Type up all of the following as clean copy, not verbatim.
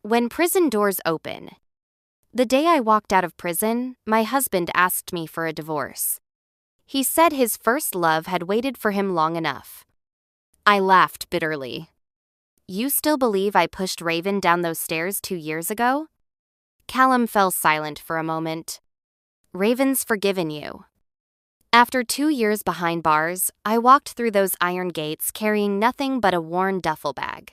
When prison doors open. The day I walked out of prison, my husband asked me for a divorce. He said his first love had waited for him long enough. I laughed bitterly. You still believe I pushed Raven down those stairs 2 years ago? Callum fell silent for a moment. Raven's forgiven you. After 2 years behind bars, I walked through those iron gates carrying nothing but a worn duffel bag.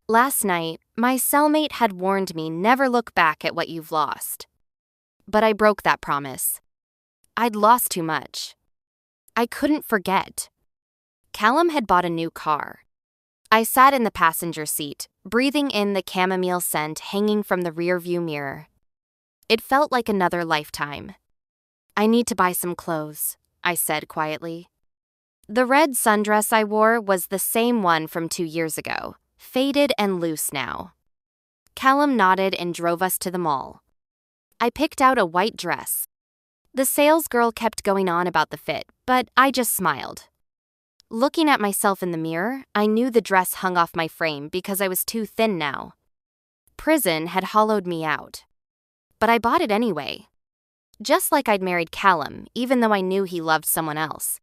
Last night, my cellmate had warned me never look back at what you've lost. But I broke that promise. I'd lost too much. I couldn't forget. Callum had bought a new car. I sat in the passenger seat, breathing in the chamomile scent hanging from the rearview mirror. It felt like another lifetime. I need to buy some clothes, I said quietly. The red sundress I wore was the same one from 2 years ago, faded and loose now. Callum nodded and drove us to the mall. I picked out a white dress. The salesgirl kept going on about the fit, but I just smiled. Looking at myself in the mirror, I knew the dress hung off my frame because I was too thin now. Prison had hollowed me out. But I bought it anyway. Just like I'd married Callum, even though I knew he loved someone else.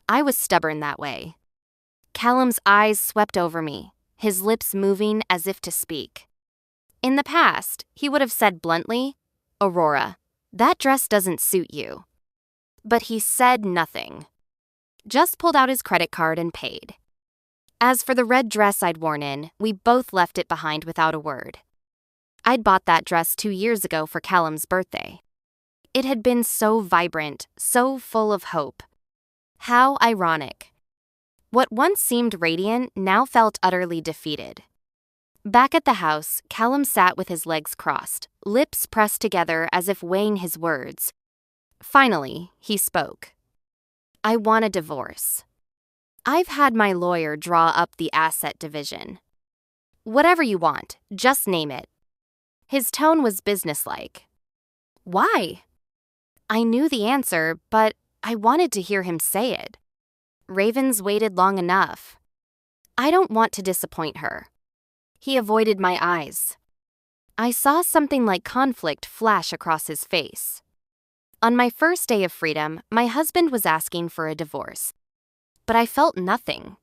I was stubborn that way. Callum's eyes swept over me, his lips moving as if to speak. In the past, he would have said bluntly, "Aurora, that dress doesn't suit you." But he said nothing. Just pulled out his credit card and paid. As for the red dress I'd worn in, we both left it behind without a word. I'd bought that dress 2 years ago for Callum's birthday. It had been so vibrant, so full of hope. How ironic. What once seemed radiant now felt utterly defeated. Back at the house, Callum sat with his legs crossed, lips pressed together as if weighing his words. Finally, he spoke. I want a divorce. I've had my lawyer draw up the asset division. Whatever you want, just name it. His tone was businesslike. Why? I knew the answer, but I wanted to hear him say it. Raven's waited long enough. I don't want to disappoint her. He avoided my eyes. I saw something like conflict flash across his face. On my first day of freedom, my husband was asking for a divorce. But I felt nothing.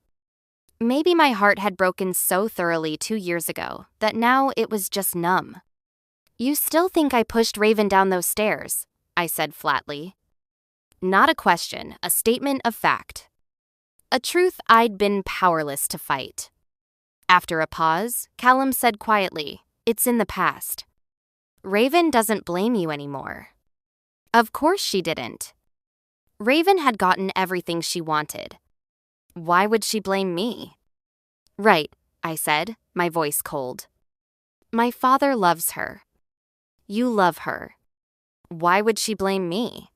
Maybe my heart had broken so thoroughly 2 years ago that now it was just numb. You still think I pushed Raven down those stairs, I said flatly. Not a question, a statement of fact. A truth I'd been powerless to fight. After a pause, Callum said quietly, "It's in the past. Raven doesn't blame you anymore." Of course she didn't. Raven had gotten everything she wanted. Why would she blame me? Right, I said, my voice cold. My father loves her. You love her. Why would she blame me?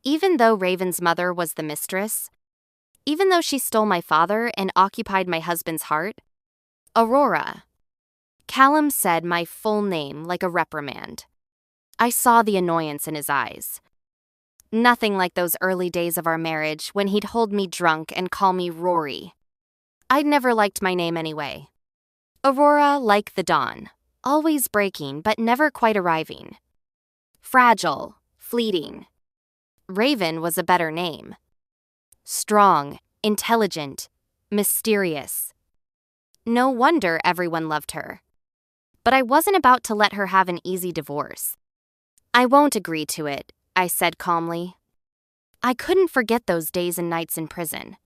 Even though Raven's mother was the mistress, even though she stole my father and occupied my husband's heart, Aurora. Callum said my full name like a reprimand. I saw the annoyance in his eyes. Nothing like those early days of our marriage when he'd hold me drunk and call me Rory. I'd never liked my name anyway. Aurora like the dawn, always breaking but never quite arriving. Fragile, fleeting. Raven was a better name. Strong, intelligent, mysterious. No wonder everyone loved her. But I wasn't about to let her have an easy divorce. I won't agree to it, I said calmly. I couldn't forget those days and nights in prison.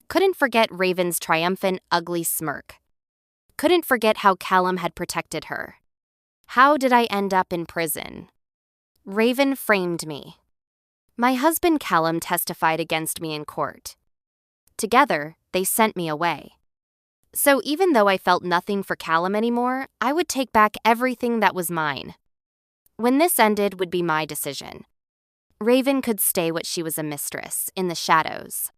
Couldn't forget Raven's triumphant, ugly smirk. Couldn't forget how Callum had protected her. How did I end up in prison? Raven framed me. My husband Callum testified against me in court. Together, they sent me away. So even though I felt nothing for Callum anymore, I would take back everything that was mine. When this ended would be my decision. Raven could stay what she was, a mistress, in the shadows.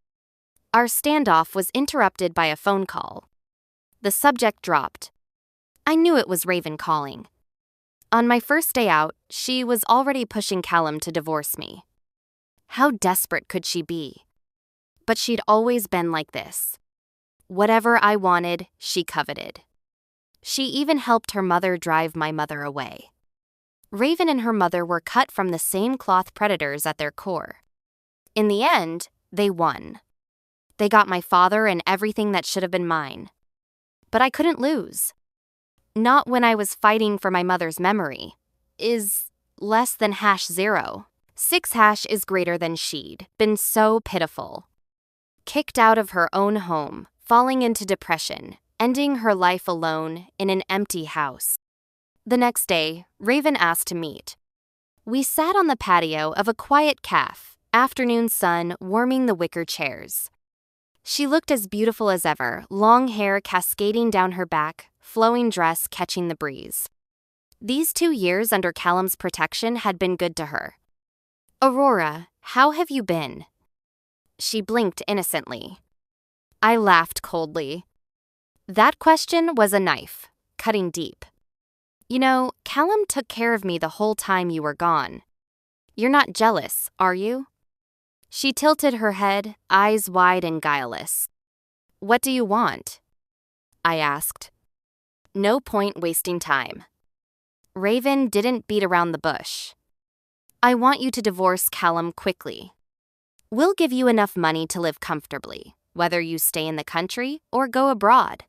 Our standoff was interrupted by a phone call. The subject dropped. I knew it was Raven calling. On my first day out, she was already pushing Callum to divorce me. How desperate could she be? But she'd always been like this. Whatever I wanted, she coveted. She even helped her mother drive my mother away. Raven and her mother were cut from the same cloth predators at their core. In the end, they won. They got my father and everything that should have been mine. But I couldn't lose. Not when I was fighting for my mother's memory. Is less than #0. 6 is greater than she'd been so pitiful. Kicked out of her own home, falling into depression, ending her life alone in an empty house. The next day, Raven asked to meet. We sat on the patio of a quiet cafe, afternoon sun warming the wicker chairs. She looked as beautiful as ever, long hair cascading down her back, flowing dress catching the breeze. These 2 years under Callum's protection had been good to her. "Aurora, how have you been?" She blinked innocently. I laughed coldly. That question was a knife, cutting deep. "You know, Callum took care of me the whole time you were gone. You're not jealous, are you?" She tilted her head, eyes wide and guileless. "What do you want?" I asked. No point wasting time. Raven didn't beat around the bush. "I want you to divorce Callum quickly. We'll give you enough money to live comfortably, whether you stay in the country or go abroad."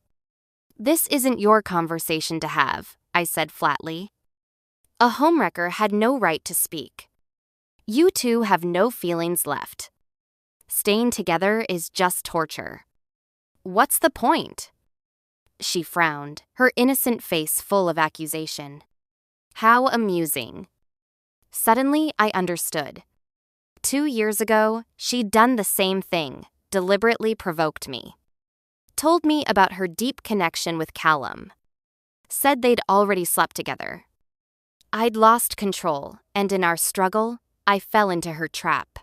"This isn't your conversation to have," I said flatly. A homewrecker had no right to speak. You two have no feelings left. Staying together is just torture. What's the point? She frowned, her innocent face full of accusation. How amusing. Suddenly, I understood. 2 years ago, she'd done the same thing, deliberately provoked me. Told me about her deep connection with Callum. Said they'd already slept together. I'd lost control, and in our struggle, I fell into her trap.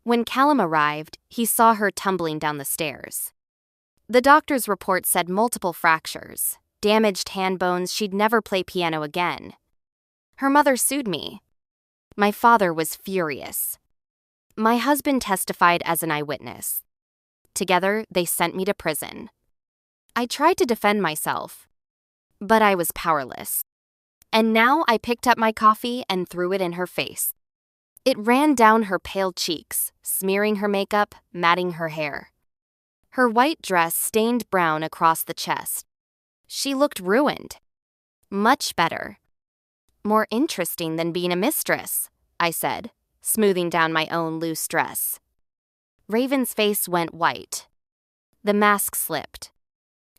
When Callum arrived, he saw her tumbling down the stairs. The doctor's report said multiple fractures, damaged hand bones, she'd never play piano again. Her mother sued me. My father was furious. My husband testified as an eyewitness. Together, they sent me to prison. I tried to defend myself, but I was powerless. And now I picked up my coffee and threw it in her face. It ran down her pale cheeks, smearing her makeup, matting her hair. Her white dress stained brown across the chest. She looked ruined. Much better. More interesting than being a mistress, I said, smoothing down my own loose dress. Raven's face went white. The mask slipped.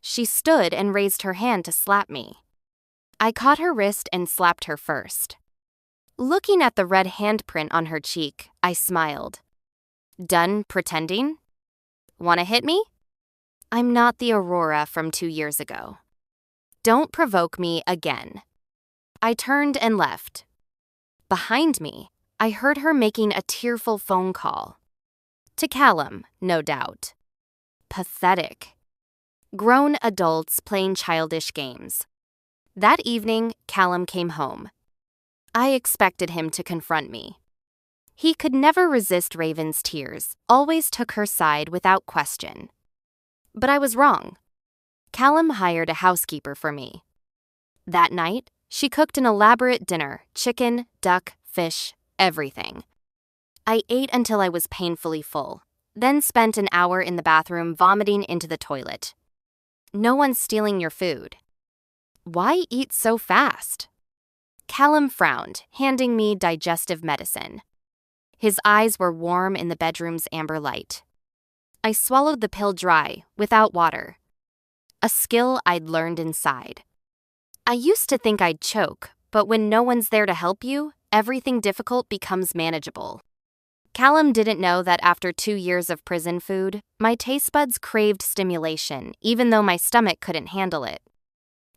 She stood and raised her hand to slap me. I caught her wrist and slapped her first. Looking at the red handprint on her cheek, I smiled. Done pretending? Want to hit me? I'm not the Aurora from 2 years ago. Don't provoke me again. I turned and left. Behind me, I heard her making a tearful phone call. To Callum, no doubt. Pathetic. Grown adults playing childish games. That evening, Callum came home. I expected him to confront me. He could never resist Raven's tears, always took her side without question. But I was wrong. Callum hired a housekeeper for me. That night, she cooked an elaborate dinner, chicken, duck, fish, everything. I ate until I was painfully full, then spent an hour in the bathroom vomiting into the toilet. No one's stealing your food. Why eat so fast? Callum frowned, handing me digestive medicine. His eyes were warm in the bedroom's amber light. I swallowed the pill dry, without water. A skill I'd learned inside. I used to think I'd choke, but when no one's there to help you, everything difficult becomes manageable. Callum didn't know that after 2 years of prison food, my taste buds craved stimulation, even though my stomach couldn't handle it.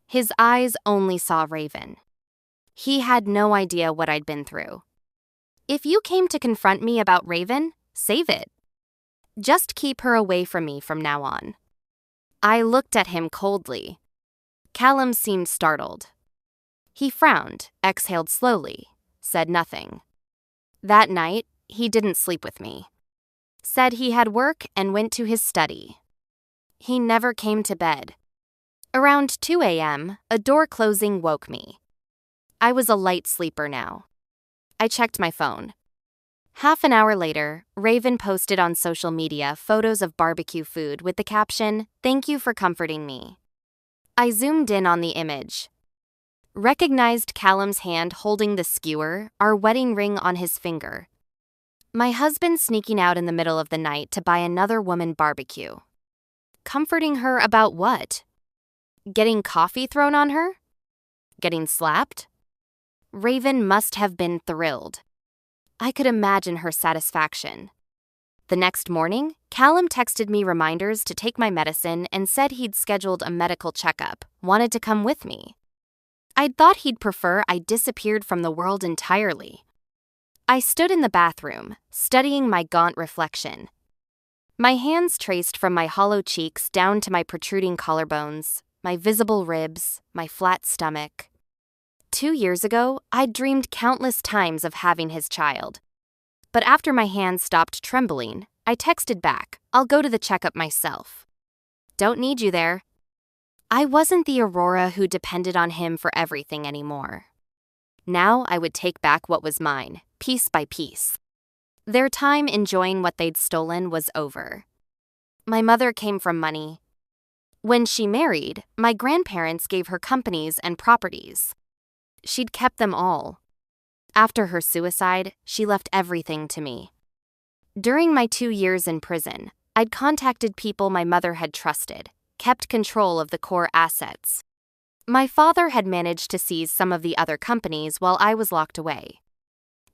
His eyes only saw Raven. He had no idea what I'd been through. If you came to confront me about Raven, save it. Just keep her away from me from now on. I looked at him coldly. Callum seemed startled. He frowned, exhaled slowly, said nothing. That night, he didn't sleep with me. Said he had work and went to his study. He never came to bed. Around 2 a.m., a door closing woke me. I was a light sleeper now. I checked my phone. Half an hour later, Raven posted on social media photos of barbecue food with the caption, "Thank you for comforting me." I zoomed in on the image. Recognized Callum's hand holding the skewer, our wedding ring on his finger. My husband sneaking out in the middle of the night to buy another woman barbecue. Comforting her about what? Getting coffee thrown on her? Getting slapped? Raven must have been thrilled. I could imagine her satisfaction. The next morning, Callum texted me reminders to take my medicine and said he'd scheduled a medical checkup, wanted to come with me. I'd thought he'd prefer I disappeared from the world entirely. I stood in the bathroom, studying my gaunt reflection. My hands traced from my hollow cheeks down to my protruding collarbones, my visible ribs, my flat stomach. 2 years ago, I'd dreamed countless times of having his child. But after my hands stopped trembling, I texted back, "I'll go to the checkup myself." Don't need you there. I wasn't the Aurora who depended on him for everything anymore. Now I would take back what was mine, piece by piece. Their time enjoying what they'd stolen was over. My mother came from money. When she married, my grandparents gave her companies and properties. She'd kept them all. After her suicide, she left everything to me. During my 2 years in prison, I'd contacted people my mother had trusted, kept control of the core assets. My father had managed to seize some of the other companies while I was locked away.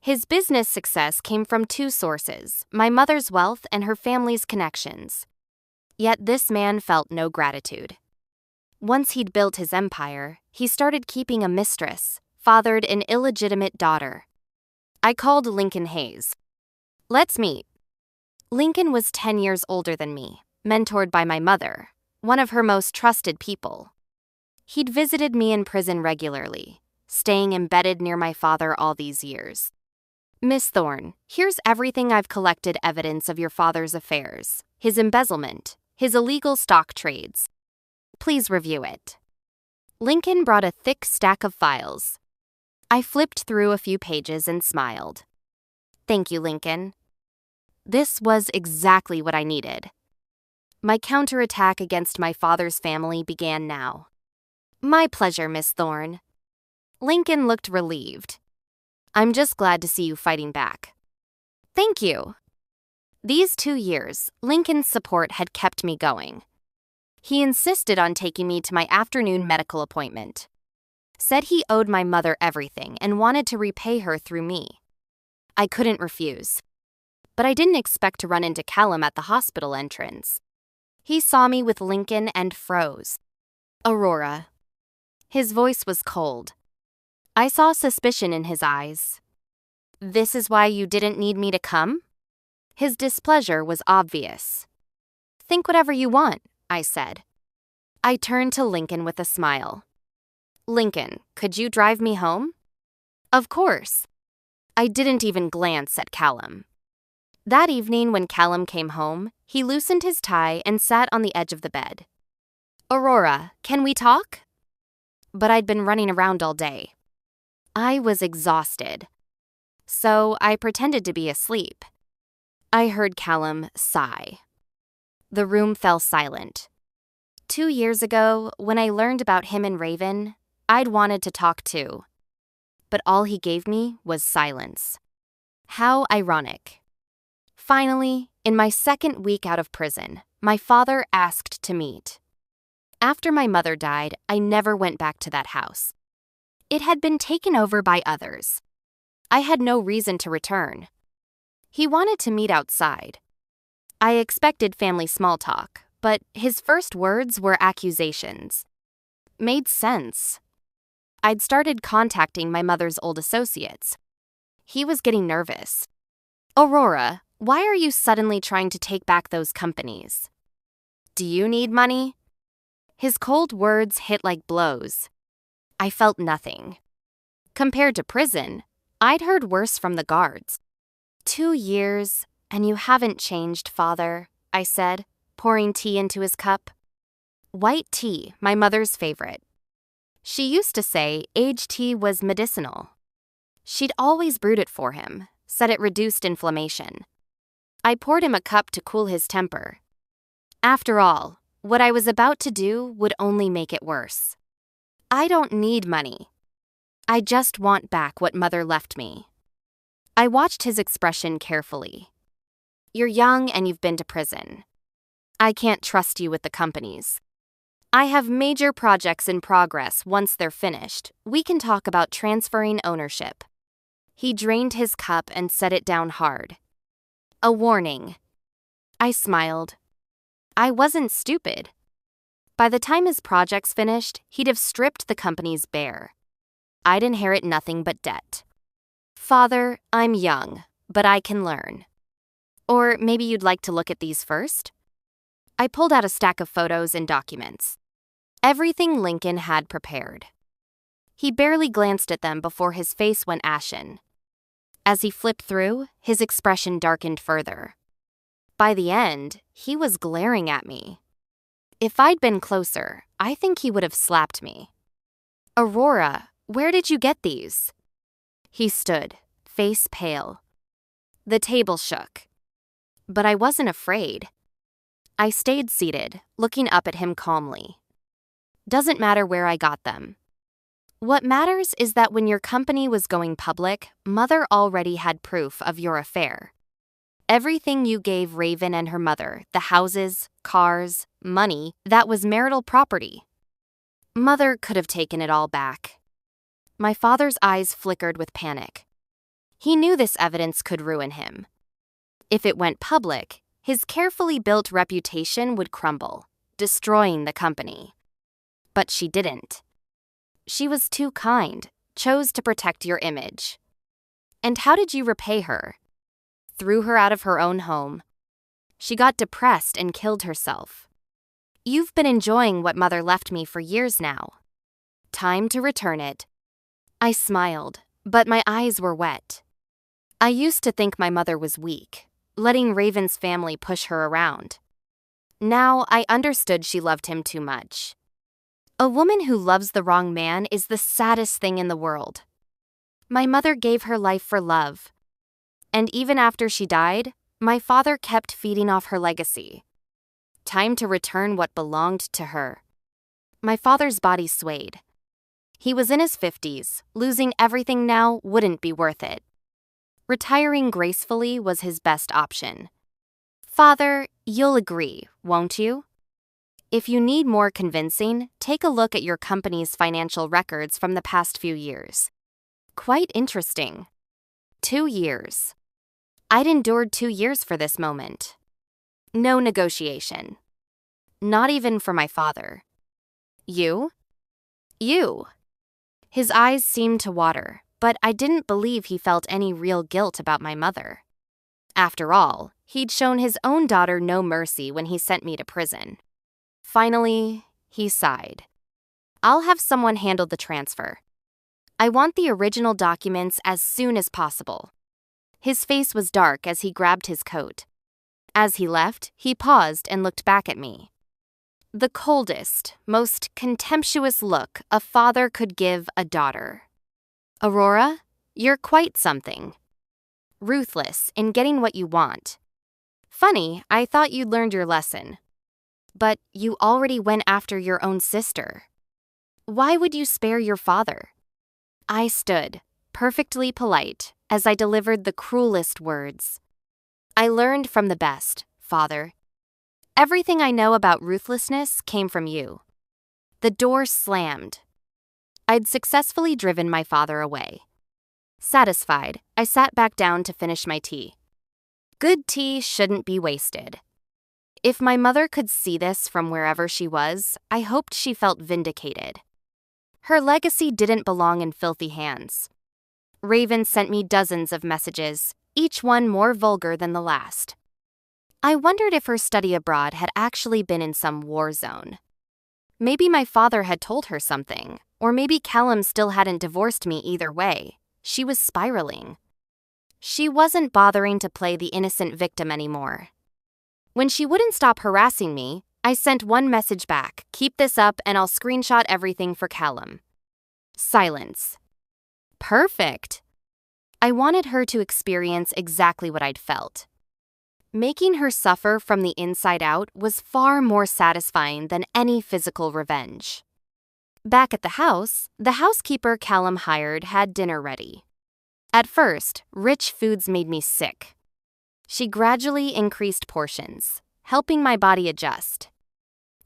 His business success came from 2 sources, my mother's wealth and her family's connections. Yet this man felt no gratitude. Once he'd built his empire, he started keeping a mistress, fathered an illegitimate daughter. I called Lincoln Hayes. "Let's meet." Lincoln was 10 years older than me, mentored by my mother, one of her most trusted people. He'd visited me in prison regularly, staying embedded near my father all these years. "Miss Thorne, here's everything I've collected evidence of your father's affairs, his embezzlement, his illegal stock trades. Please review it." Lincoln brought a thick stack of files. I flipped through a few pages and smiled. "Thank you, Lincoln." This was exactly what I needed. My counterattack against my father's family began now. "My pleasure, Miss Thorne." Lincoln looked relieved. "I'm just glad to see you fighting back." "Thank you." These 2 years, Lincoln's support had kept me going. He insisted on taking me to my afternoon medical appointment. Said he owed my mother everything and wanted to repay her through me. I couldn't refuse. But I didn't expect to run into Callum at the hospital entrance. He saw me with Lincoln and froze. "Aurora." His voice was cold. I saw suspicion in his eyes. "This is why you didn't need me to come?" His displeasure was obvious. "Think whatever you want," I said. I turned to Lincoln with a smile. "Lincoln, could you drive me home?" "Of course." I didn't even glance at Callum. That evening when Callum came home, he loosened his tie and sat on the edge of the bed. "Aurora, can we talk?" But I'd been running around all day. I was exhausted. So I pretended to be asleep. I heard Callum sigh. The room fell silent. 2 years ago, when I learned about him and Raven, I'd wanted to talk too. But all he gave me was silence. How ironic. Finally, in my 2nd week out of prison, my father asked to meet. After my mother died, I never went back to that house. It had been taken over by others. I had no reason to return. He wanted to meet outside. I expected family small talk, but his first words were accusations. Made sense. I'd started contacting my mother's old associates. He was getting nervous. "Aurora, why are you suddenly trying to take back those companies? Do you need money?" His cold words hit like blows. I felt nothing. Compared to prison, I'd heard worse from the guards. 2 years, and you haven't changed, Father, I said, pouring tea into his cup. White tea, my mother's favorite. She used to say aged tea was medicinal. She'd always brewed it for him, said it reduced inflammation. I poured him a cup to cool his temper. After all, what I was about to do would only make it worse. I don't need money. I just want back what mother left me. I watched his expression carefully. You're young and you've been to prison. I can't trust you with the companies. I have major projects in progress. Once they're finished, we can talk about transferring ownership. He drained his cup and set it down hard. A warning. I smiled. I wasn't stupid. By the time his projects finished, he'd have stripped the companies bare. I'd inherit nothing but debt. Father, I'm young, but I can learn. Or maybe you'd like to look at these first? I pulled out a stack of photos and documents. Everything Lincoln had prepared. He barely glanced at them before his face went ashen. As he flipped through, his expression darkened further. By the end, he was glaring at me. If I'd been closer, I think he would have slapped me. Aurora, where did you get these? He stood, face pale. The table shook. But I wasn't afraid. I stayed seated, looking up at him calmly. Doesn't matter where I got them. What matters is that when your company was going public, Mother already had proof of your affair. Everything you gave Raven and her mother, the houses, cars, money, that was marital property. Mother could have taken it all back. My father's eyes flickered with panic. He knew this evidence could ruin him. If it went public, his carefully built reputation would crumble, destroying the company. But she didn't. She was too kind, chose to protect your image. And how did you repay her? Threw her out of her own home. She got depressed and killed herself. You've been enjoying what Mother left me for years now. Time to return it. I smiled, but my eyes were wet. I used to think my mother was weak, letting Raven's family push her around. Now I understood she loved him too much. A woman who loves the wrong man is the saddest thing in the world. My mother gave her life for love. And even after she died, my father kept feeding off her legacy. Time to return what belonged to her. My father's body swayed. He was in his 50s. Losing everything now wouldn't be worth it. Retiring gracefully was his best option. Father, you'll agree, won't you? If you need more convincing, take a look at your company's financial records from the past few years. Quite interesting. 2 years. I'd endured 2 years for this moment. No negotiation. Not even for my father. You? You. His eyes seemed to water, but I didn't believe he felt any real guilt about my mother. After all, he'd shown his own daughter no mercy when he sent me to prison. Finally, he sighed. I'll have someone handle the transfer. I want the original documents as soon as possible. His face was dark as he grabbed his coat. As he left, he paused and looked back at me. The coldest, most contemptuous look a father could give a daughter. Aurora, you're quite something. Ruthless in getting what you want. Funny, I thought you'd learned your lesson. But you already went after your own sister. Why would you spare your father? I stood, perfectly polite, as I delivered the cruelest words. I learned from the best, Father. Everything I know about ruthlessness came from you. The door slammed. I'd successfully driven my father away. Satisfied, I sat back down to finish my tea. Good tea shouldn't be wasted. If my mother could see this from wherever she was, I hoped she felt vindicated. Her legacy didn't belong in filthy hands. Raven sent me dozens of messages, each one more vulgar than the last. I wondered if her study abroad had actually been in some war zone. Maybe my father had told her something, or maybe Callum still hadn't divorced me either way. She was spiraling. She wasn't bothering to play the innocent victim anymore. When she wouldn't stop harassing me, I sent one message back. Keep this up and I'll screenshot everything for Callum. Silence. Perfect. I wanted her to experience exactly what I'd felt. Making her suffer from the inside out was far more satisfying than any physical revenge. Back at the housekeeper Callum hired had dinner ready. At first, rich foods made me sick. She gradually increased portions, helping my body adjust.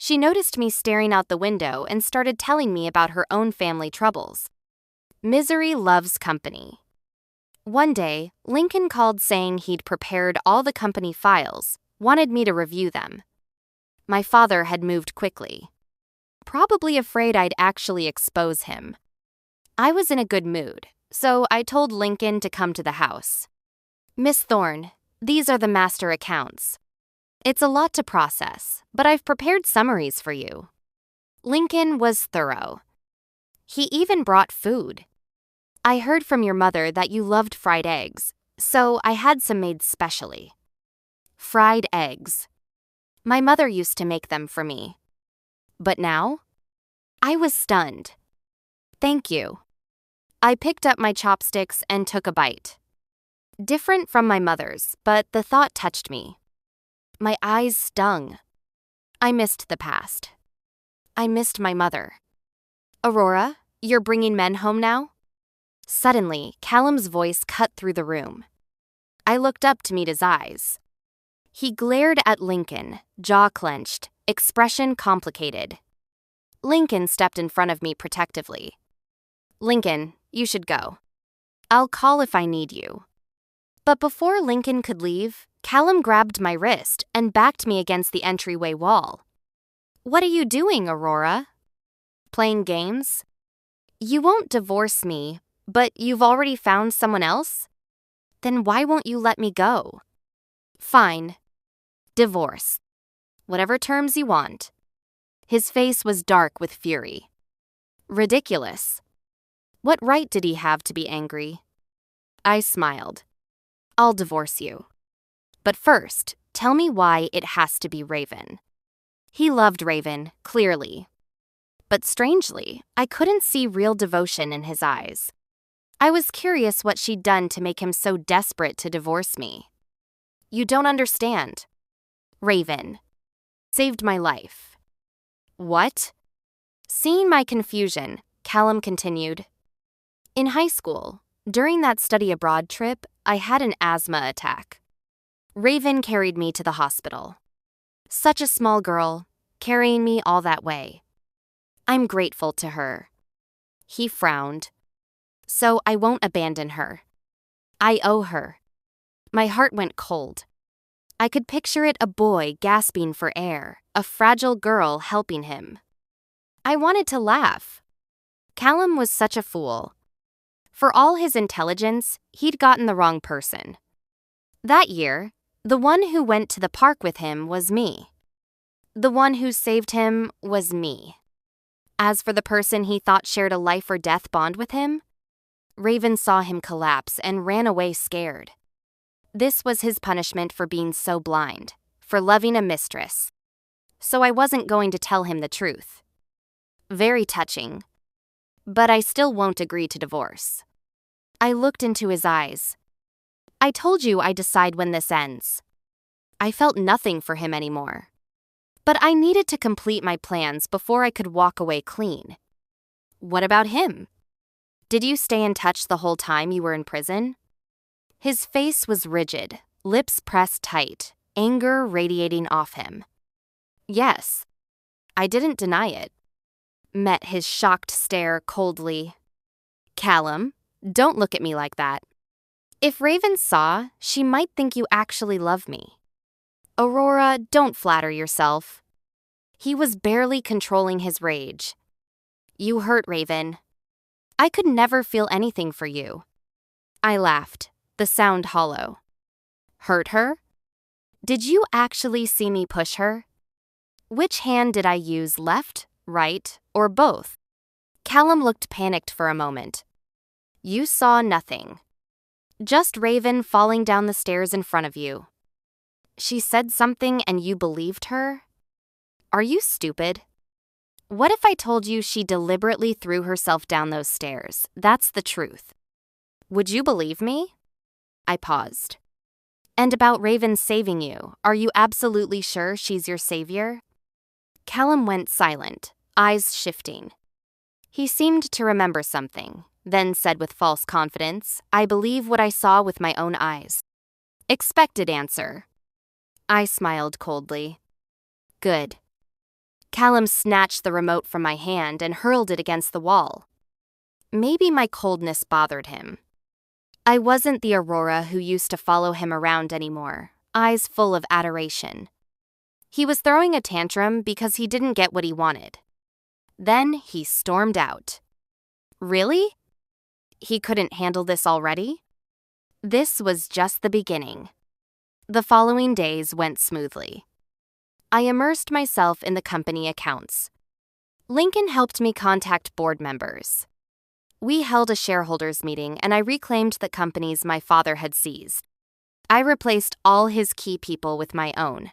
She noticed me staring out the window and started telling me about her own family troubles. Misery loves company. One day, Lincoln called saying he'd prepared all the company files, wanted me to review them. My father had moved quickly, probably afraid I'd actually expose him. I was in a good mood, so I told Lincoln to come to the house. Miss Thorne, these are the master accounts. It's a lot to process, but I've prepared summaries for you. Lincoln was thorough. He even brought food. I heard from your mother that you loved fried eggs, so I had some made specially. Fried eggs. My mother used to make them for me. But now? I was stunned. Thank you. I picked up my chopsticks and took a bite. Different from my mother's, but the thought touched me. My eyes stung. I missed the past. I missed my mother. Aurora, you're bringing men home now? Suddenly, Callum's voice cut through the room. I looked up to meet his eyes. He glared at Lincoln, jaw clenched, expression complicated. Lincoln stepped in front of me protectively. Lincoln, you should go. I'll call if I need you. But before Lincoln could leave, Callum grabbed my wrist and backed me against the entryway wall. What are you doing, Aurora? Playing games? You won't divorce me, but you've already found someone else? Then why won't you let me go? Fine. Divorce. Whatever terms you want. His face was dark with fury. Ridiculous. What right did he have to be angry? I smiled. I'll divorce you. But first, tell me why it has to be Raven. He loved Raven, clearly. But strangely, I couldn't see real devotion in his eyes. I was curious what she'd done to make him so desperate to divorce me. You don't understand. Raven saved my life. What? Seeing my confusion, Callum continued. In high school, during that study abroad trip, I had an asthma attack. Raven carried me to the hospital. Such a small girl, carrying me all that way. I'm grateful to her. He frowned. So I won't abandon her. I owe her. My heart went cold. I could picture it, a boy gasping for air, a fragile girl helping him. I wanted to laugh. Callum was such a fool. For all his intelligence, he'd gotten the wrong person. That year, the one who went to the park with him was me. The one who saved him was me. As for the person he thought shared a life or death bond with him, Raven saw him collapse and ran away scared. This was his punishment for being so blind, for loving a mistress. So I wasn't going to tell him the truth. Very touching. But I still won't agree to divorce. I looked into his eyes. I told you I decide when this ends. I felt nothing for him anymore. But I needed to complete my plans before I could walk away clean. What about him? Did you stay in touch the whole time you were in prison? His face was rigid, lips pressed tight, anger radiating off him. Yes. I didn't deny it. Met his shocked stare coldly. Callum, don't look at me like that. If Raven saw, she might think you actually love me. Aurora, don't flatter yourself. He was barely controlling his rage. You hurt Raven. I could never feel anything for you. I laughed, the sound hollow. Hurt her? Did you actually see me push her? Which hand did I use, left, right, or both? Callum looked panicked for a moment. You saw nothing. Just Raven falling down the stairs in front of you. She said something and you believed her? Are you stupid? What if I told you she deliberately threw herself down those stairs? That's the truth. Would you believe me? I paused. And about Raven saving you, are you absolutely sure she's your savior? Callum went silent, eyes shifting. He seemed to remember something, then said with false confidence, I believe what I saw with my own eyes. Expected answer. I smiled coldly. Good. Callum snatched the remote from my hand and hurled it against the wall. Maybe my coldness bothered him. I wasn't the Aurora who used to follow him around anymore, eyes full of adoration. He was throwing a tantrum because he didn't get what he wanted. Then he stormed out. Really? He couldn't handle this already? This was just the beginning. The following days went smoothly. I immersed myself in the company accounts. Lincoln helped me contact board members. We held a shareholders meeting and I reclaimed the companies my father had seized. I replaced all his key people with my own.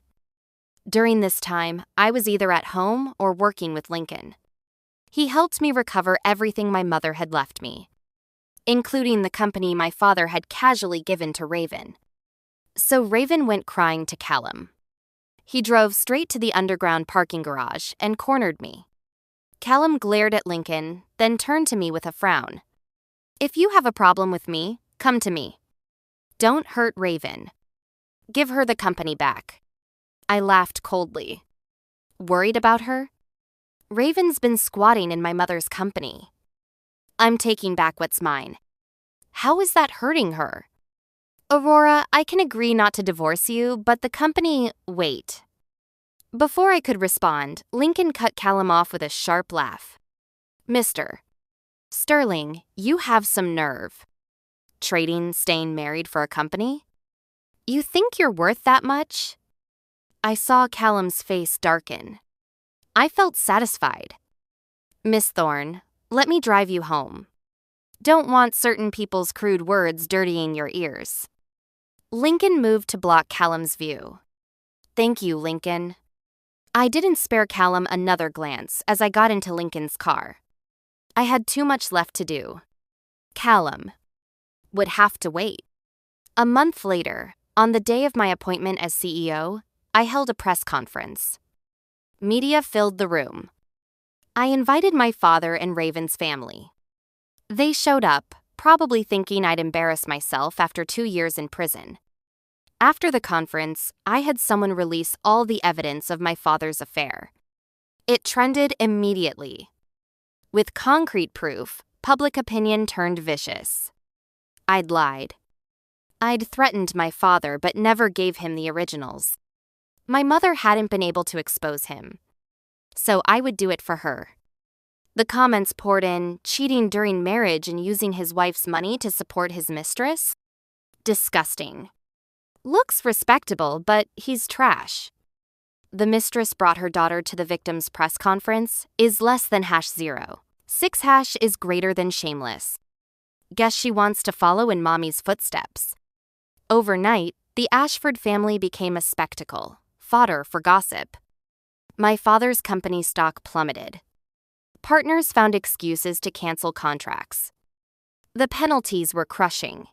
During this time, I was either at home or working with Lincoln. He helped me recover everything my mother had left me, including the company my father had casually given to Raven. So Raven went crying to Callum. He drove straight to the underground parking garage and cornered me. Callum glared at Lincoln, then turned to me with a frown. If you have a problem with me, come to me. Don't hurt Raven. Give her the company back. I laughed coldly. Worried about her? Raven's been squatting in my mother's company. I'm taking back what's mine. How is that hurting her? Aurora, I can agree not to divorce you, but the company… Wait. Before I could respond, Lincoln cut Callum off with a sharp laugh. Mr. Sterling, you have some nerve. Trading staying married for a company? You think you're worth that much? I saw Callum's face darken. I felt satisfied. Miss Thorne, let me drive you home. Don't want certain people's crude words dirtying your ears. Lincoln moved to block Callum's view. Thank you, Lincoln. I didn't spare Callum another glance as I got into Lincoln's car. I had too much left to do. Callum would have to wait. A month later, on the day of my appointment as CEO, I held a press conference. Media filled the room. I invited my father and Raven's family. They showed up, probably thinking I'd embarrass myself after 2 years in prison. After the conference, I had someone release all the evidence of my father's affair. It trended immediately. With concrete proof, public opinion turned vicious. I'd lied. I'd threatened my father but never gave him the originals. My mother hadn't been able to expose him, so I would do it for her. The comments poured in, cheating during marriage and using his wife's money to support his mistress? Disgusting. Looks respectable, but he's trash. The mistress brought her daughter to the victim's press conference is less than #0. 6# is greater than shameless. Guess she wants to follow in mommy's footsteps. Overnight, the Ashford family became a spectacle, fodder for gossip. My father's company stock plummeted. Partners found excuses to cancel contracts. The penalties were crushing.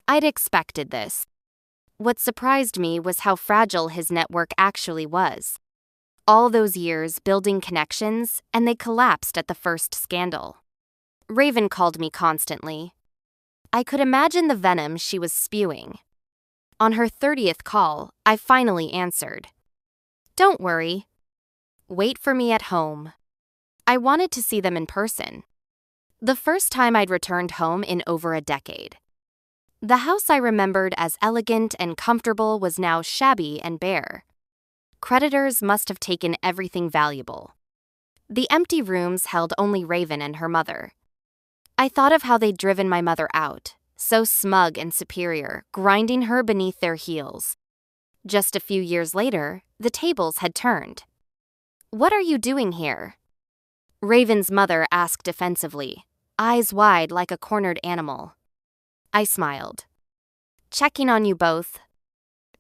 I'd expected this. What surprised me was how fragile his network actually was. All those years building connections, and they collapsed at the first scandal. Raven called me constantly. I could imagine the venom she was spewing. On her 30th call, I finally answered. Don't worry. Wait for me at home. I wanted to see them in person. The first time I'd returned home in over a decade. The house I remembered as elegant and comfortable was now shabby and bare. Creditors must have taken everything valuable. The empty rooms held only Raven and her mother. I thought of how they'd driven my mother out, so smug and superior, grinding her beneath their heels. Just a few years later, the tables had turned. What are you doing here? Raven's mother asked defensively, eyes wide like a cornered animal. I smiled. Checking on you both.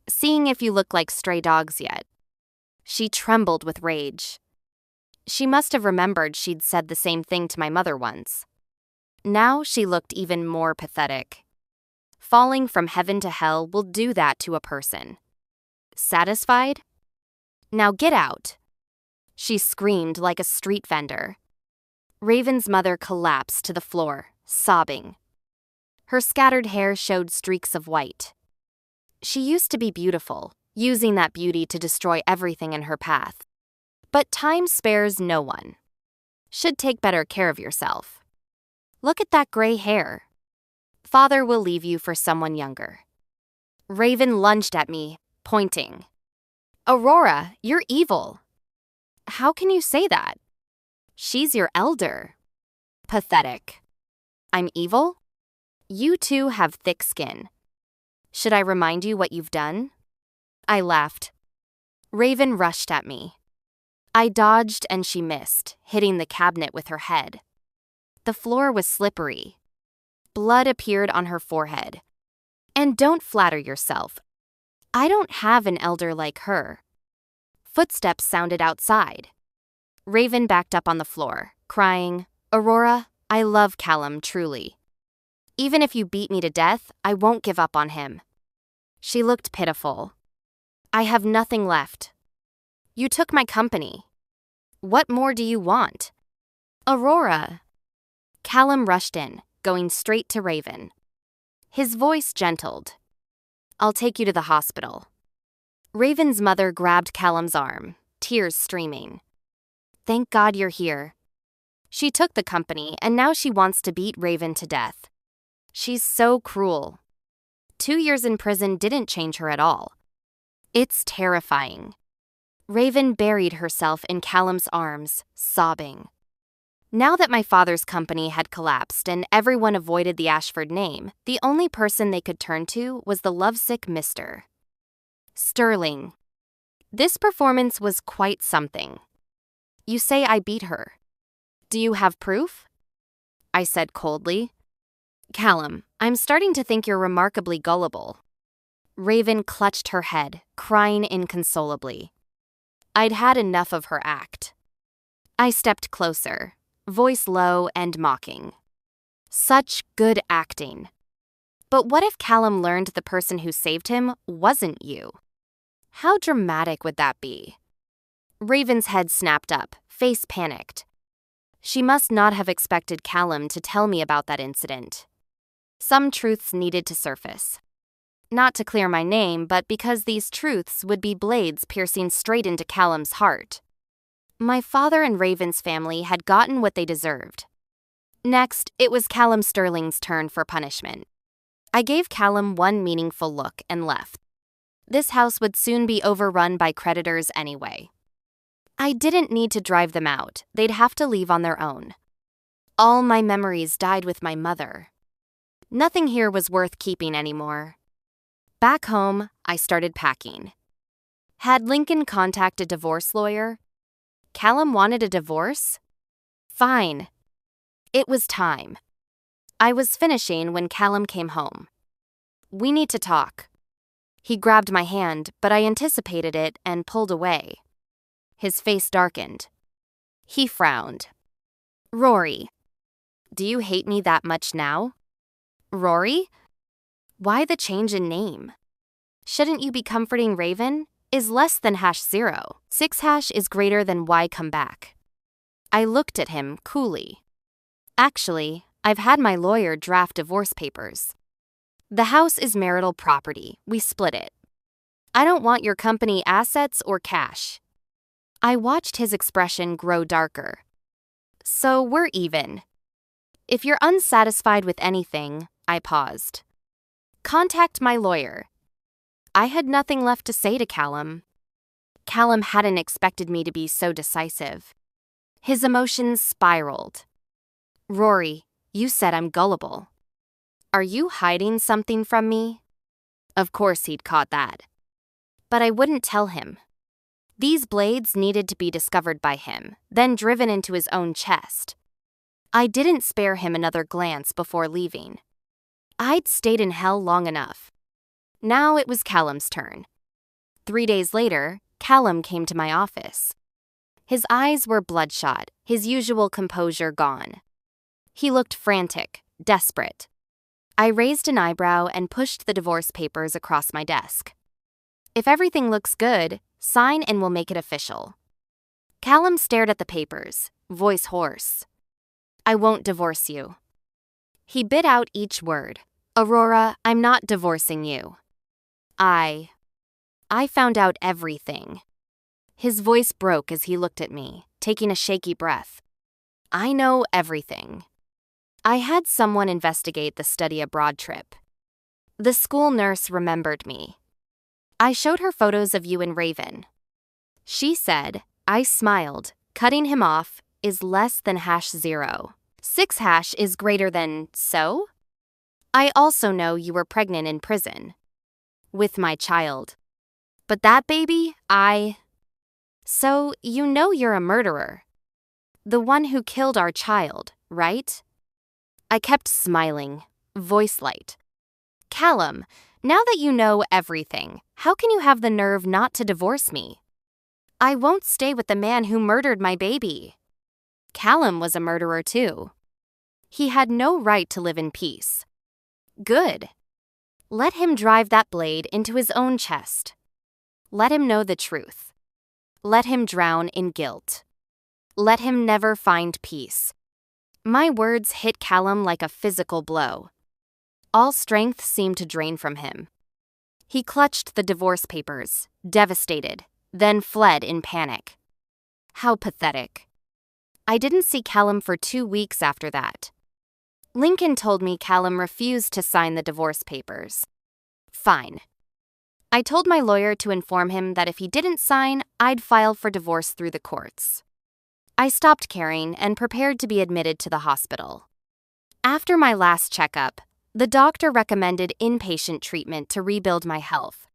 Seeing if you look like stray dogs yet. She trembled with rage. She must have remembered she'd said the same thing to my mother once. Now she looked even more pathetic. Falling from heaven to hell will do that to a person. Satisfied? Now get out. She screamed like a street vendor. Raven's mother collapsed to the floor, sobbing. Her scattered hair showed streaks of white. She used to be beautiful, using that beauty to destroy everything in her path. But time spares no one. Should take better care of yourself. Look at that gray hair. Father will leave you for someone younger. Raven lunged at me, pointing. Aurora, you're evil. How can you say that? She's your elder. Pathetic. I'm evil? You two have thick skin. Should I remind you what you've done? I laughed. Raven rushed at me. I dodged and she missed, hitting the cabinet with her head. The floor was slippery. Blood appeared on her forehead. And don't flatter yourself. I don't have an elder like her. Footsteps sounded outside. Raven backed up on the floor, crying, Aurora, I love Callum truly. Even if you beat me to death, I won't give up on him. She looked pitiful. I have nothing left. You took my company. What more do you want? Aurora. Callum rushed in, going straight to Raven. His voice gentled. I'll take you to the hospital. Raven's mother grabbed Callum's arm, tears streaming. Thank God you're here. She took the company and now she wants to beat Raven to death. She's so cruel. 2 years in prison didn't change her at all. It's terrifying. Raven buried herself in Callum's arms, sobbing. Now that my father's company had collapsed and everyone avoided the Ashford name, the only person they could turn to was the lovesick Mr. Sterling. This performance was quite something. You say I beat her. Do you have proof? I said coldly. Callum, I'm starting to think you're remarkably gullible. Raven clutched her head, crying inconsolably. I'd had enough of her act. I stepped closer, voice low and mocking. Such good acting. But what if Callum learned the person who saved him wasn't you? How dramatic would that be? Raven's head snapped up, face panicked. She must not have expected Callum to tell me about that incident. Some truths needed to surface. Not to clear my name, but because these truths would be blades piercing straight into Callum's heart. My father and Raven's family had gotten what they deserved. Next, it was Callum Sterling's turn for punishment. I gave Callum one meaningful look and left. This house would soon be overrun by creditors anyway. I didn't need to drive them out. They'd have to leave on their own. All my memories died with my mother. Nothing here was worth keeping anymore. Back home, I started packing. Had Lincoln contact a divorce lawyer? Callum wanted a divorce? Fine. It was time. I was finishing when Callum came home. We need to talk. He grabbed my hand, but I anticipated it and pulled away. His face darkened. He frowned. Rory. Do you hate me that much now? Rory? Why the change in name? Shouldn't you be comforting Raven? Is less than #0. 6# is greater than Y come back. I looked at him coolly. Actually, I've had my lawyer draft divorce papers. The house is marital property. We split it. I don't want your company assets or cash. I watched his expression grow darker. So we're even. If you're unsatisfied with anything, I paused. Contact my lawyer. I had nothing left to say to Callum. Callum hadn't expected me to be so decisive. His emotions spiraled. Rory, you said I'm gullible. Are you hiding something from me? Of course he'd caught that. But I wouldn't tell him. These blades needed to be discovered by him, then driven into his own chest. I didn't spare him another glance before leaving. I'd stayed in hell long enough. Now it was Callum's turn. 3 days later, Callum came to my office. His eyes were bloodshot, his usual composure gone. He looked frantic, desperate. I raised an eyebrow and pushed the divorce papers across my desk. If everything looks good, sign and we'll make it official. Callum stared at the papers, voice hoarse. I won't divorce you. He bit out each word. Aurora, I'm not divorcing you. I found out everything. His voice broke as he looked at me, taking a shaky breath. I know everything. I had someone investigate the study abroad trip. The school nurse remembered me. I showed her photos of you and Raven. She said, I smiled, cutting him off is less than #0. 6# is greater than so? I also know you were pregnant in prison. With my child. But that baby, So, you know you're a murderer. The one who killed our child, right? I kept smiling, voice light. Callum, now that you know everything, how can you have the nerve not to divorce me? I won't stay with the man who murdered my baby. Callum was a murderer too. He had no right to live in peace. Good. Let him drive that blade into his own chest. Let him know the truth. Let him drown in guilt. Let him never find peace. My words hit Callum like a physical blow. All strength seemed to drain from him. He clutched the divorce papers, devastated, then fled in panic. How pathetic. I didn't see Callum for 2 weeks after that. Lincoln told me Callum refused to sign the divorce papers. Fine. I told my lawyer to inform him that if he didn't sign, I'd file for divorce through the courts. I stopped caring and prepared to be admitted to the hospital. After my last checkup, the doctor recommended inpatient treatment to rebuild my health.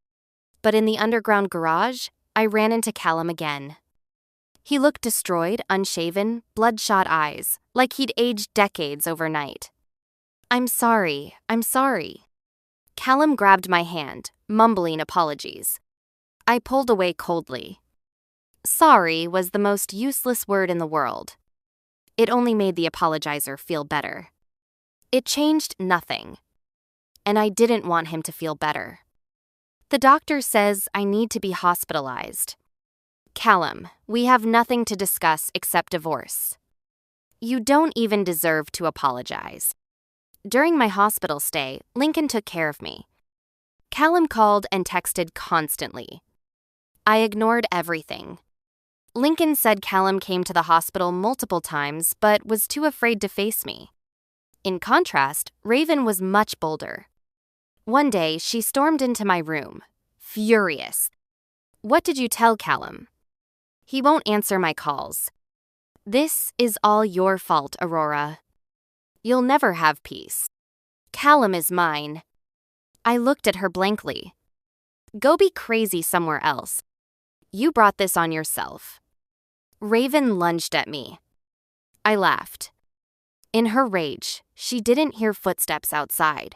But in the underground garage, I ran into Callum again. He looked destroyed, unshaven, bloodshot eyes, like he'd aged decades overnight. I'm sorry. Callum grabbed my hand, mumbling apologies. I pulled away coldly. Sorry was the most useless word in the world. It only made the apologizer feel better. It changed nothing. And I didn't want him to feel better. The doctor says I need to be hospitalized. Callum, we have nothing to discuss except divorce. You don't even deserve to apologize. During my hospital stay, Lincoln took care of me. Callum called and texted constantly. I ignored everything. Lincoln said Callum came to the hospital multiple times but was too afraid to face me. In contrast, Raven was much bolder. One day, she stormed into my room, furious. What did you tell Callum? He won't answer my calls. This is all your fault, Aurora. You'll never have peace. Callum is mine. I looked at her blankly. Go be crazy somewhere else. You brought this on yourself. Raven lunged at me. I laughed. In her rage, she didn't hear footsteps outside.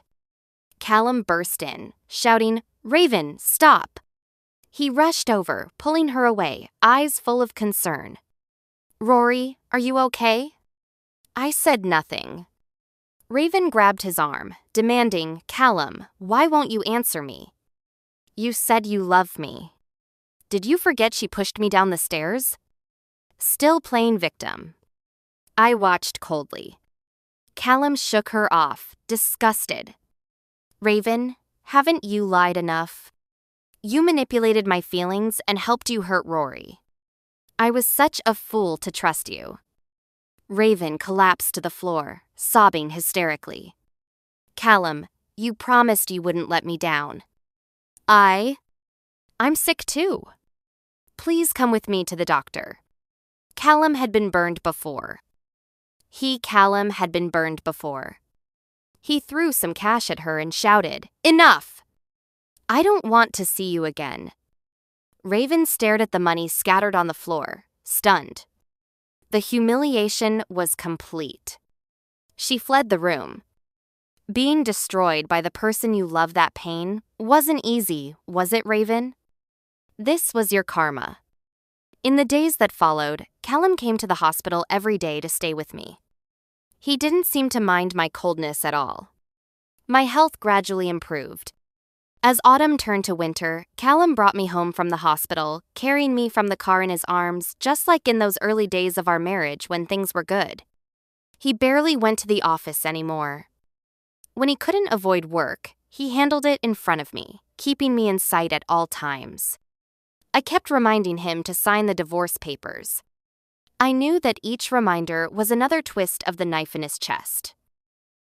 Callum burst in, shouting, Raven, stop! He rushed over, pulling her away, eyes full of concern. Rory, are you okay? I said nothing. Raven grabbed his arm, demanding, Callum, why won't you answer me? You said you love me. Did you forget she pushed me down the stairs? Still playing victim. I watched coldly. Callum shook her off, disgusted. Raven, haven't you lied enough? You manipulated my feelings and helped you hurt Rory. I was such a fool to trust you. Raven collapsed to the floor, sobbing hysterically. Callum, you promised you wouldn't let me down. I'm sick too. Please come with me to the doctor. Callum had been burned before. Callum had been burned before. He threw some cash at her and shouted, Enough! I don't want to see you again. Raven stared at the money scattered on the floor, stunned. The humiliation was complete. She fled the room. Being destroyed by the person you love that pain wasn't easy, was it, Raven? This was your karma. In the days that followed, Callum came to the hospital every day to stay with me. He didn't seem to mind my coldness at all. My health gradually improved. As autumn turned to winter, Callum brought me home from the hospital, carrying me from the car in his arms, just like in those early days of our marriage when things were good. He barely went to the office anymore. When he couldn't avoid work, he handled it in front of me, keeping me in sight at all times. I kept reminding him to sign the divorce papers. I knew that each reminder was another twist of the knife in his chest.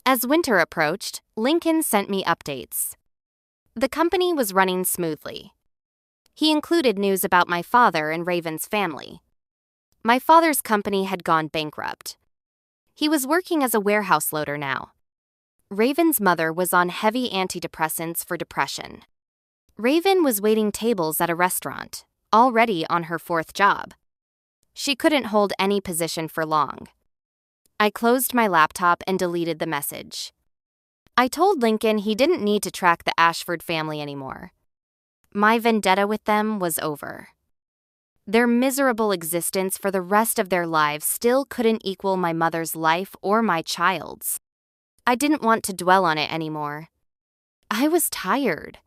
As winter approached, Lincoln sent me updates. The company was running smoothly. He included news about my father and Raven's family. My father's company had gone bankrupt. He was working as a warehouse loader now. Raven's mother was on heavy antidepressants for depression. Raven was waiting tables at a restaurant, already on her 4th job. She couldn't hold any position for long. I closed my laptop and deleted the message. I told Lincoln he didn't need to track the Ashford family anymore. My vendetta with them was over. Their miserable existence for the rest of their lives still couldn't equal my mother's life or my child's. I didn't want to dwell on it anymore. I was tired.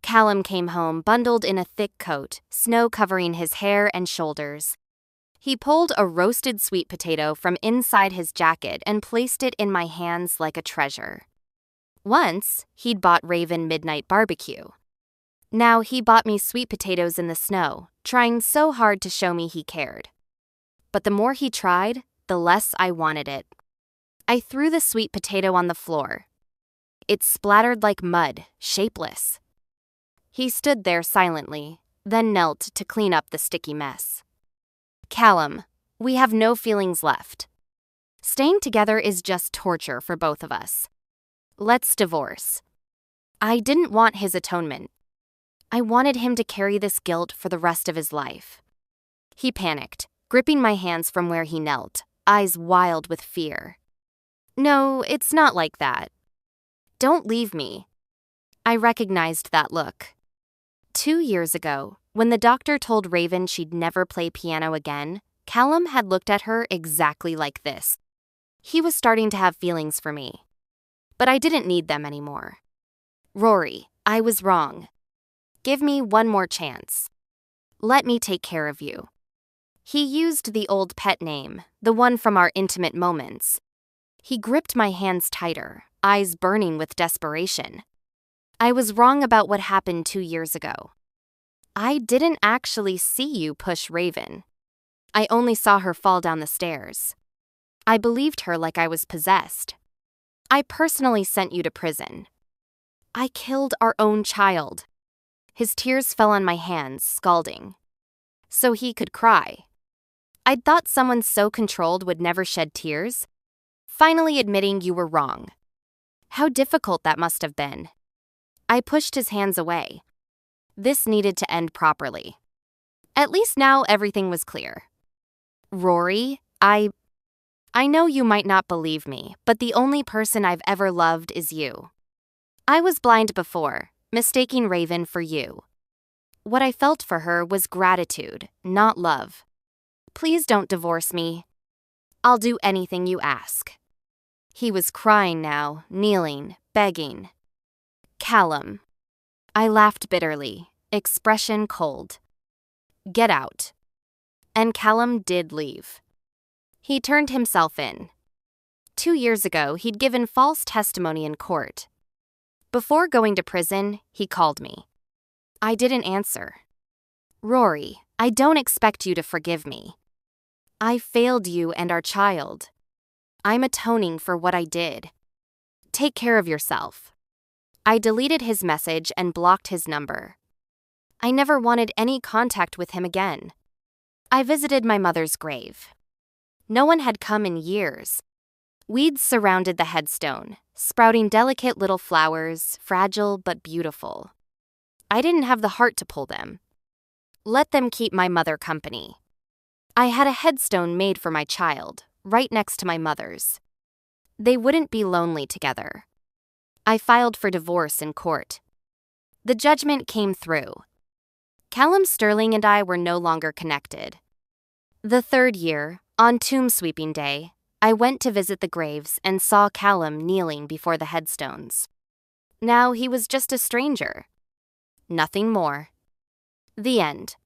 Callum came home bundled in a thick coat, snow covering his hair and shoulders. He pulled a roasted sweet potato from inside his jacket and placed it in my hands like a treasure. Once, he'd bought Raven midnight barbecue. Now he bought me sweet potatoes in the snow, trying so hard to show me he cared. But the more he tried, the less I wanted it. I threw the sweet potato on the floor. It splattered like mud, shapeless. He stood there silently, then knelt to clean up the sticky mess. Callum, we have no feelings left. Staying together is just torture for both of us. Let's divorce. I didn't want his atonement. I wanted him to carry this guilt for the rest of his life. He panicked, gripping my hands from where he knelt, eyes wild with fear. No, it's not like that. Don't leave me. I recognized that look. 2 years ago, when the doctor told Raven she'd never play piano again, Callum had looked at her exactly like this. He was starting to have feelings for me. But I didn't need them anymore. Rory, I was wrong. Give me one more chance. Let me take care of you. He used the old pet name, the one from our intimate moments. He gripped my hands tighter, eyes burning with desperation. I was wrong about what happened 2 years ago. I didn't actually see you push Raven. I only saw her fall down the stairs. I believed her like I was possessed. I personally sent you to prison. I killed our own child. His tears fell on my hands, scalding. So he could cry. I'd thought someone so controlled would never shed tears. Finally admitting you were wrong. How difficult that must have been. I pushed his hands away. This needed to end properly. At least now everything was clear. Rory, I know you might not believe me, but the only person I've ever loved is you. I was blind before, mistaking Raven for you. What I felt for her was gratitude, not love. Please don't divorce me. I'll do anything you ask. He was crying now, kneeling, begging. Callum. I laughed bitterly, expression cold. Get out. And Callum did leave. He turned himself in. 2 years ago, he'd given false testimony in court. Before going to prison, he called me. I didn't answer. Rory, I don't expect you to forgive me. I failed you and our child. I'm atoning for what I did. Take care of yourself. I deleted his message and blocked his number. I never wanted any contact with him again. I visited my mother's grave. No one had come in years. Weeds surrounded the headstone, sprouting delicate little flowers, fragile but beautiful. I didn't have the heart to pull them. Let them keep my mother company. I had a headstone made for my child, right next to my mother's. They wouldn't be lonely together. I filed for divorce in court. The judgment came through. Callum Sterling and I were no longer connected. The third year, on tomb sweeping day, I went to visit the graves and saw Callum kneeling before the headstones. Now he was just a stranger. Nothing more. The end.